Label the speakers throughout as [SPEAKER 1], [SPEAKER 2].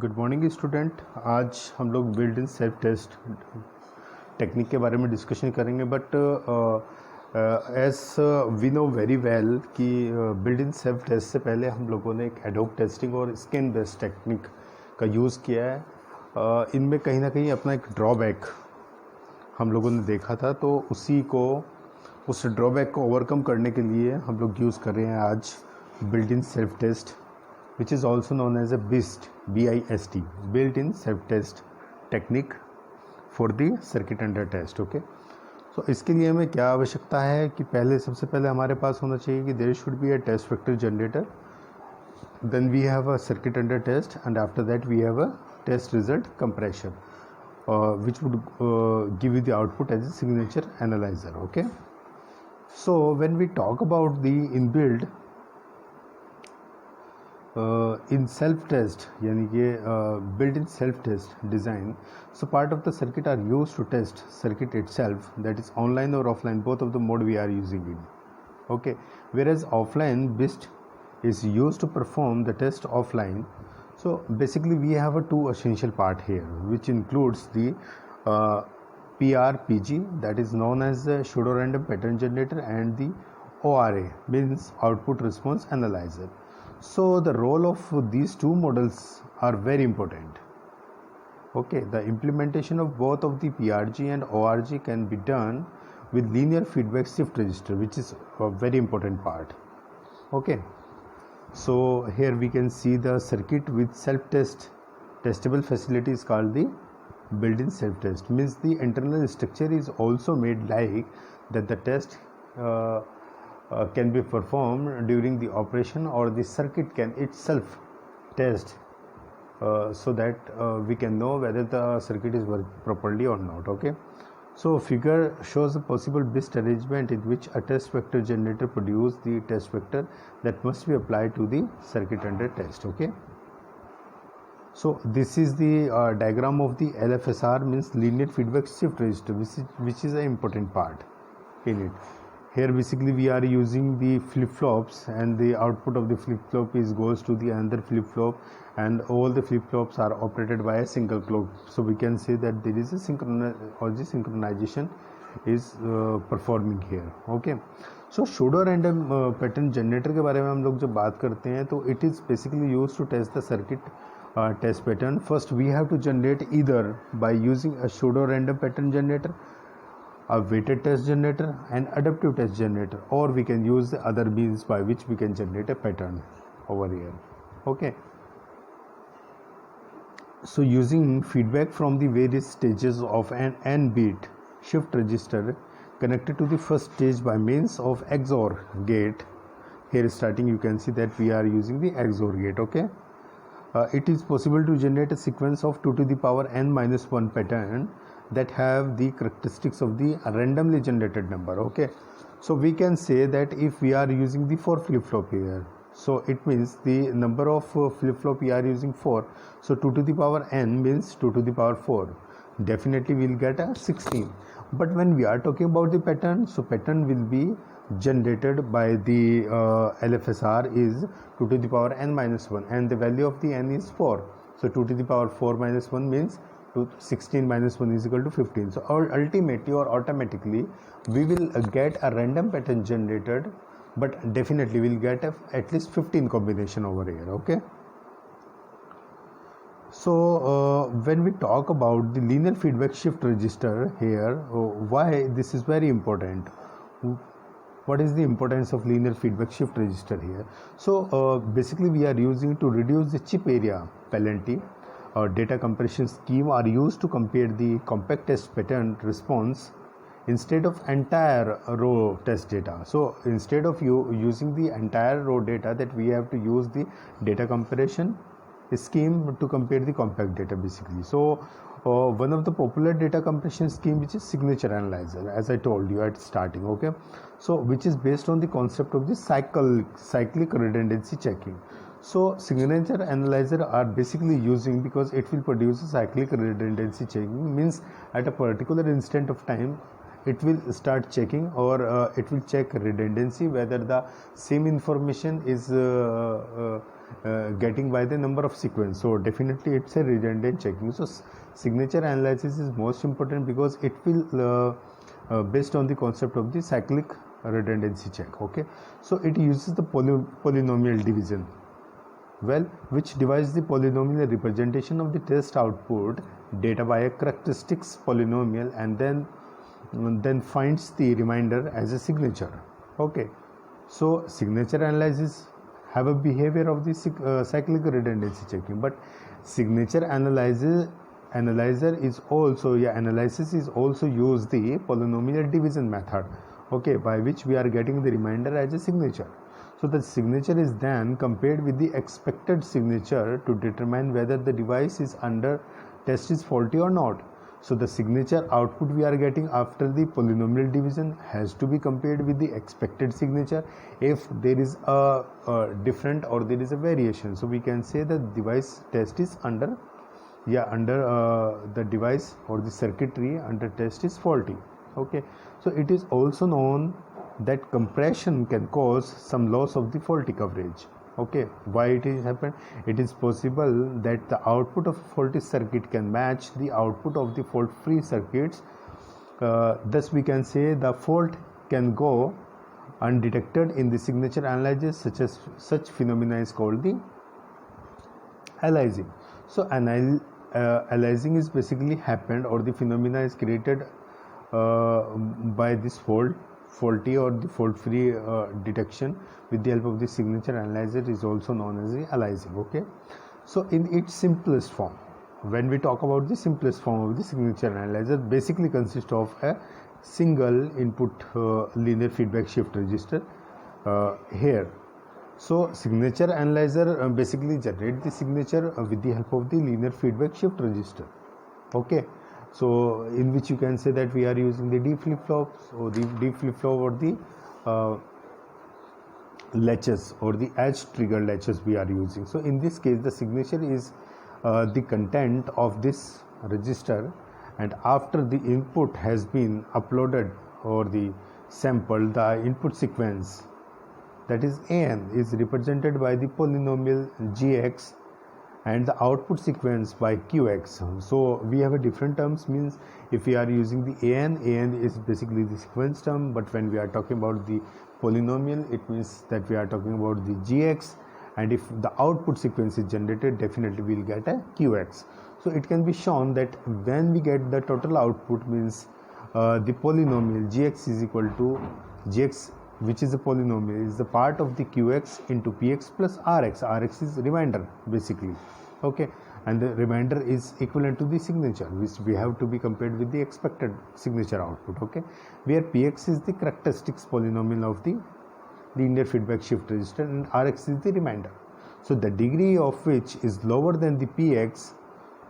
[SPEAKER 1] Good morning student. आज हम लोग built in self test technique के बारे में डिस्कशन करेंगे, but as we know very well कि बिल्ड इन सेल्फ टेस्ट से पहले हम लोगों ने एक एडोब टेस्टिंग और स्कैन बेस्ड टेक्निक का यूज़ किया है। इनमें कहीं ना कहीं अपना एक ड्रॉबैक हम लोगों ने देखा था, तो उस ड्रॉबैक को ओवरकम करने के लिए हम लोग यूज़ कर रहे हैं आज built in self test, which is also known as a BIST, BIST, built-in self-test technique for the circuit under test. Okay, so इसके लिए हमें क्या आवश्यकता है कि सबसे पहले हमारे पास होना चाहिए कि there should be a test vector generator, then we have a circuit under test, and after that we have a test result compression which would give you the output as a signature analyzer. Okay, so when we talk about the inbuilt in self test, यानी कि built in self test design, so part of the circuit are used to test circuit itself, that is online or offline, both of the mode we are using it. Okay, whereas offline BIST is used to perform the test offline. So basically we have a two essential part here, which includes the PRPG, that is known as the pseudo random pattern generator, and the ORA, means output response analyzer. So the role of these two models are very important. Okay, the implementation of both of the PRG and ORG can be done with linear feedback shift register, which is a very important part. Okay, so here we can see the circuit with self-test testable facility is called the built-in self-test, means the internal structure is also made like that the test can be performed during the operation, or the circuit can itself test so that we can know whether the circuit is working properly or not. Okay, so figure shows a possible BIST arrangement in which a test vector generator produces the test vector that must be applied to the circuit under test. Okay, so this is the diagram of the LFSR, means linear feedback shift register, which is an important part in it. Here basically we are using the flip-flops, and the output of the flip-flop goes to the another flip-flop, and all the flip-flops are operated by a single clock. So we can say that there is a synchronization is performing here. Okay, so pseudo random pattern generator के बारे में हम लोग जब बात करते हैं, तो it is basically used to test the circuit test pattern. First we have to generate either by using a pseudo random pattern generator, a weighted test generator, and adaptive test generator, or we can use the other means by which we can generate a pattern over here. Okay, so using feedback from the various stages of an n-bit shift register connected to the first stage by means of XOR gate. Here starting you can see that we are using the XOR gate. Okay, it is possible to generate a sequence of 2 to the power n minus 1 pattern that have the characteristics of the randomly generated number. Okay, so we can say that if we are using the 4 flip-flop here, so it means the number of flip-flop we are using 4, so 2 to the power n means 2 to the power 4, definitely we will get a 16. But when we are talking about the pattern, so pattern will be generated by the LFSR is 2 to the power n minus 1, and the value of the n is 4, so 2 to the power 4 minus 1 means 16 minus 1 is equal to 15. So ultimately or automatically we will get a random pattern generated, but definitely we will get at least 15 combination over here. Okay, so when we talk about the linear feedback shift register here, why this is very important, what is the importance of linear feedback shift register here? So basically we are using to reduce the chip area penalty. Data compression scheme are used to compare the compact test pattern response instead of entire row test data. So instead of using the entire row data, that we have to use the data compression scheme to compare the compact data basically. So one of the popular data compression scheme, which is signature analyzer, as I told you at starting. Okay, so which is based on the concept of the cyclic redundancy checking. So signature analyzer are basically using, because it will produce a cyclic redundancy checking, means at a particular instant of time it will start checking, or it will check redundancy, whether the same information is getting by the number of sequence. So definitely it's a redundant checking. So signature analysis is most important because it will based on the concept of the cyclic redundancy check. Okay, so it uses the polynomial division, well, which divides the polynomial representation of the test output data by a characteristics polynomial, and then finds the remainder as a signature. Okay, so signature analysis have a behavior of the cyclic redundancy checking, but signature analyzer is also, analysis is also use the polynomial division method, okay, by which we are getting the remainder as a signature. So the signature is then compared with the expected signature to determine whether the device is under test is faulty or not. So the signature output we are getting after the polynomial division has to be compared with the expected signature. If there is a different or there is a variation, so we can say that device test is under the device or the circuitry under test is faulty. Okay, so it is also known that compression can cause some loss of the faulty coverage. Okay, why it is happened? It is possible that the output of faulty circuit can match the output of the fault free circuits. Thus we can say the fault can go undetected in the signature analysis. Such phenomena is called the aliasing. So aliasing is basically happened, or the phenomena is created by this faulty or the fault free detection with the help of the signature analyzer is also known as the aliasing. Okay, so in its simplest form, when we talk about the simplest form of the signature analyzer, basically consists of a single input linear feedback shift register here. So signature analyzer basically generate the signature with the help of the linear feedback shift register. Okay, so in which you can say that we are using the D flip-flops, or the D flip-flop, or the latches, or the edge trigger latches we are using. So in this case the signature is the content of this register, and after the input has been uploaded or the sample, the input sequence, that is AN, is represented by the polynomial GX, and the output sequence by QX. So we have a different terms, means if we are using the AN is basically the sequence term, but when we are talking about the polynomial, it means that we are talking about the GX, and if the output sequence is generated, definitely we will get a QX. So it can be shown that when we get the total output, means the polynomial GX is equal to GX, which is a polynomial, is the part of the QX into PX plus RX. RX is remainder basically. Okay, and the remainder is equivalent to the signature, which we have to be compared with the expected signature output. Okay, where PX is the characteristics polynomial of the linear feedback shift register, and RX is the remainder. So the degree of which is lower than the PX,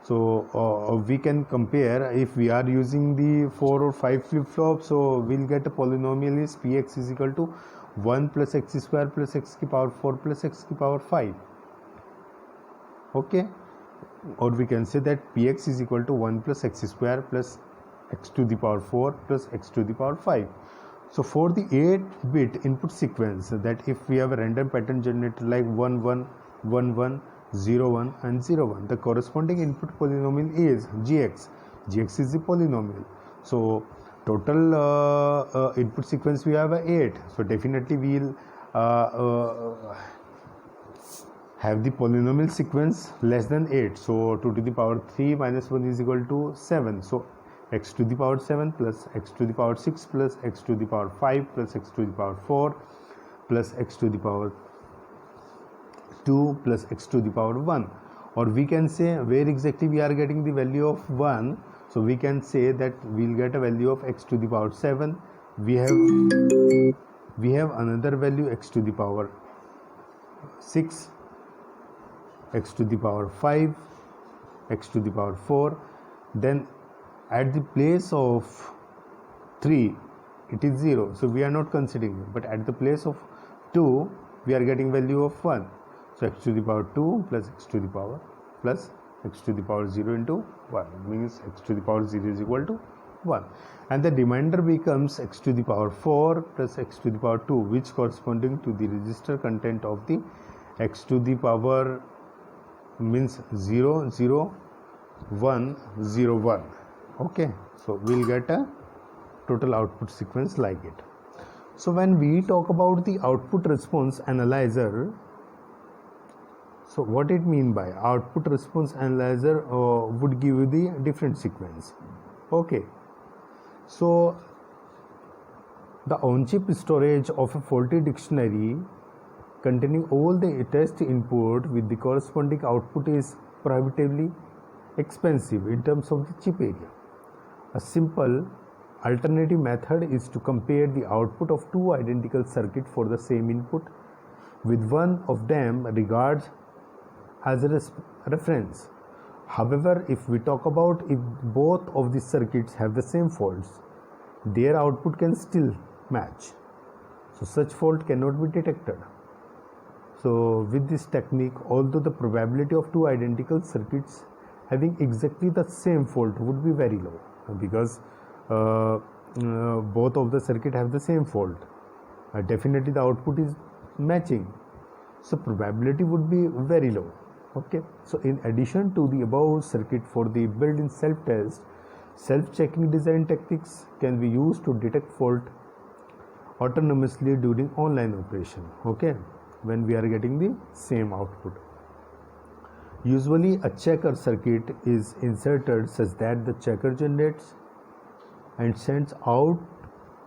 [SPEAKER 1] so we can compare. If we are using the 4 or 5 flip-flops, so we'll get a polynomial is Px is equal to 1 plus x square plus x to the power 4 plus x to the power 5. Okay, or we can say that Px is equal to 1 plus x square plus x to the power 4 plus x to the power 5. So for the 8-bit input sequence, that if we have a random pattern generator like 1 1 1 1 0 1 and 0 1, the corresponding input polynomial is GX. GX is the polynomial. So total input sequence we have 8. So definitely we will have the polynomial sequence less than 8. So 2 to the power 3 minus 1 is equal to 7. So x to the power 7 plus x to the power 6 plus x to the power 5 plus x to the power 4 plus x to the power 2 plus x to the power 1. Or we can say where exactly we are getting the value of 1. So we can say that we'll get a value of x to the power 7. We have another value x to the power 6, x to the power 5, x to the power 4. Then at the place of 3 it is 0, so we are not considering it. But at the place of 2 we are getting value of 1. So x to the power 2 plus x to the power plus x to the power 0 into 1 means x to the power 0 is equal to 1, and the remainder becomes x to the power 4 plus x to the power 2, which corresponding to the register content of the x to the power means 0 0 1 0 1. Okay, so we'll get a total output sequence like it. So when we talk about the output response analyzer, so what it mean by output response analyzer would give you the different sequence. Okay, so the on-chip storage of a faulty dictionary containing all the test input with the corresponding output is prohibitively expensive in terms of the chip area. A simple alternative method is to compare the output of two identical circuits for the same input, with one of them regarded as a reference. However, if we talk about if both of the circuits have the same faults, their output can still match. So such fault cannot be detected. So with this technique, although the probability of two identical circuits having exactly the same fault would be very low, because both of the circuit have the same fault, definitely the output is matching, so probability would be very low. Okay, so in addition to the above circuit, for the built-in self-test, self-checking design techniques can be used to detect fault autonomously during online operation. Okay, when we are getting the same output, usually a checker circuit is inserted such that the checker generates and sends out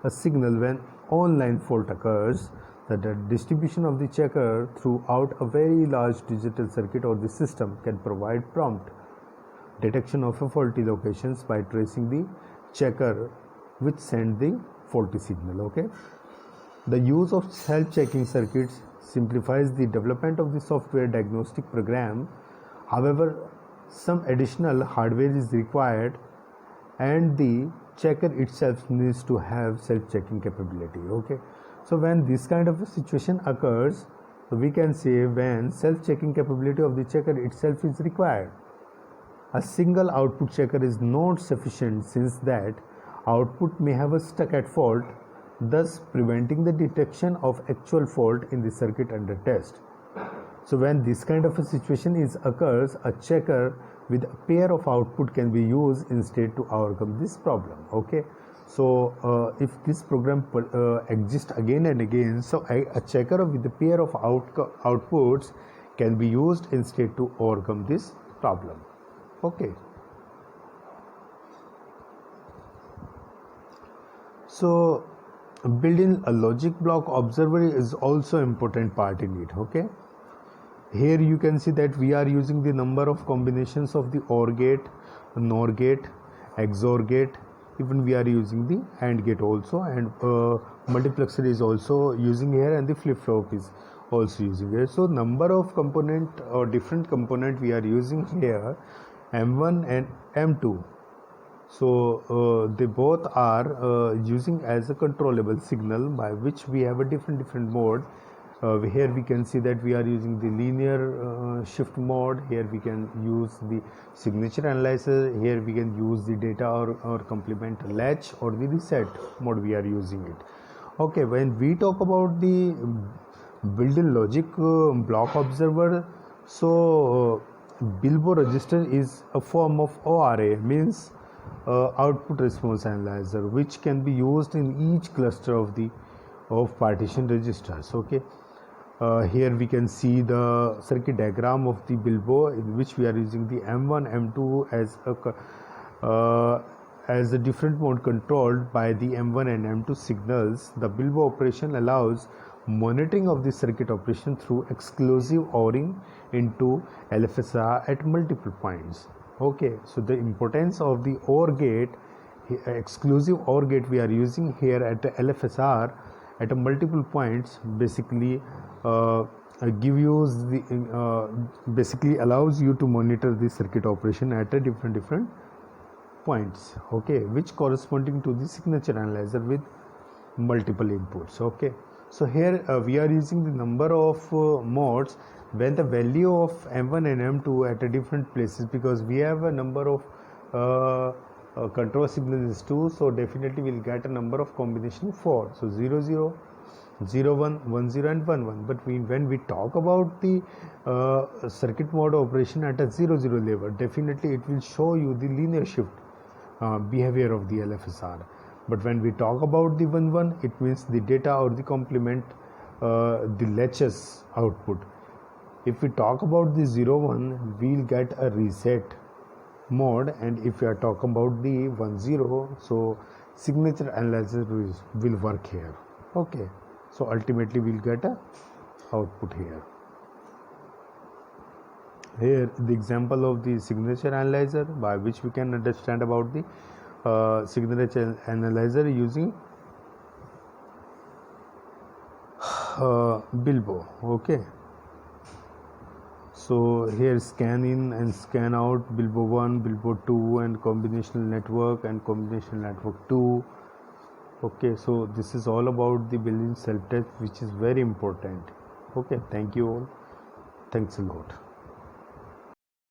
[SPEAKER 1] a signal when online fault occurs. That the distribution of the checker throughout a very large digital circuit or the system can provide prompt detection of a faulty locations by tracing the checker which send the faulty signal. Okay, the use of self-checking circuits simplifies the development of the software diagnostic program. However, some additional hardware is required and the checker itself needs to have self-checking capability. Okay, so when this kind of a situation occurs, we can say when self-checking capability of the checker itself is required. A single output checker is not sufficient, since that output may have a stuck at fault, thus preventing the detection of actual fault in the circuit under test. So when this kind of a situation occurs, a checker with a pair of output can be used instead to overcome this problem. Okay, so if this program exists again and again, so a checker with a pair of outputs can be used instead to overcome this problem. Okay, so building a logic block observer is also important part in it. Okay, here you can see that we are using the number of combinations of the OR gate, NOR gate, XOR gate, even we are using the AND gate also, and multiplexer is also using here, and the flip-flop is also using here. So number of component or different component we are using here, M1 and M2. So they both are using as a controllable signal by which we have a different mode. Here we can see that we are using the linear shift mode. Here we can use the signature analyzer. Here we can use the data or complement latch or the reset mode we are using it. Okay, when we talk about the built-in logic block observer, so Bilbo register is a form of ORA, means output response analyzer, which can be used in each cluster of partition registers. Okay, here we can see the circuit diagram of the Bilbo, in which we are using the M1 M2 as a different mode controlled by the M1 and M2 signals. The Bilbo operation allows monitoring of the circuit operation through exclusive ORing into LFSR at multiple points. Okay, so the importance of the OR gate, exclusive OR gate we are using here at the LFSR at a multiple points, basically give you the basically allows you to monitor the circuit operation at a different points. Okay, which corresponding to the signature analyzer with multiple inputs. Okay, so here we are using the number of modes when the value of M1 and M2 at a different places, because we have a number of control signal is 2, so definitely we'll get a number of combination 4. So 0 0, 0 1, 1 0 and 1 1. But when we talk about the circuit mode operation at a 0 0 level, definitely it will show you the linear shift behavior of the LFSR. But when we talk about the 1 1, it means the data or the complement the latches output. If we talk about the 0 1, we'll get a reset mode, and if we are talking about the 1 0, so signature analyzer will work here. Okay, so ultimately we'll get a output here. Here the example of the signature analyzer, by which we can understand about the signature analyzer using Bilbo. Okay, so here scan in and scan out, Bilbo 1, Bilbo 2, and combinational network and combinational network 2. Okay, so this is all about the building self-test, which is very important. Okay, thank you all. Thanks a lot.